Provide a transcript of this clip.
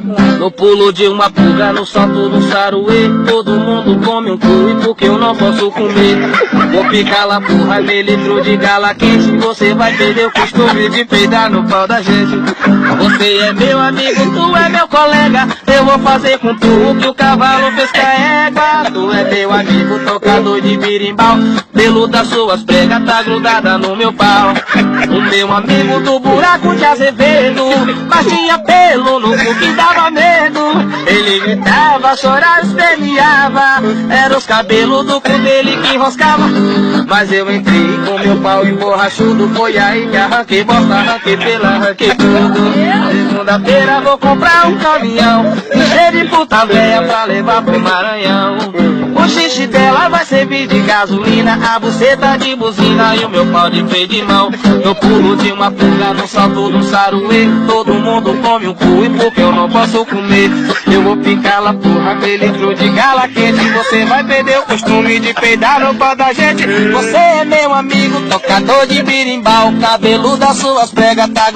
No pulo de uma pulga, no salto do saruê, todo mundo come um cu e porque eu não posso comer. Vou picar lá porra, meio litro de gala quente, você vai perder o costume de peidar no pau da gente. Você é meu amigo, tu é meu colega, eu vou fazer com tu o que o cavalo fez com a égua. Tu é meu amigo, tocador de birimbau, pelo das suas pregas tá grudada no meu pau. O meu amigo do buraco de Azevedo, mas tinha pelo no cu que dava medo. Ele gritava, chorava, esperneava, era os cabelos do cu dele que enroscava. Mas eu entrei com meu pau emborrachudo, foi aí que arranquei bosta, arranquei pela, arranquei tudo. Segunda-feira vou comprar um caminhão cheio de puta véia pra levar pro Maranhão. O xixi dela vai servir de gasolina, a buceta de buzina e o meu pau de freio de mão. No pulo de uma pulga, no salto do saruê, todo mundo come um cu e porque eu não posso comer. Eu vou picar lá porra, meio litro de gala quente, você vai perder o costume de peidar no pau da gente. Você é meu amigo, tocador de birimbau, cabelo das suas pregas tá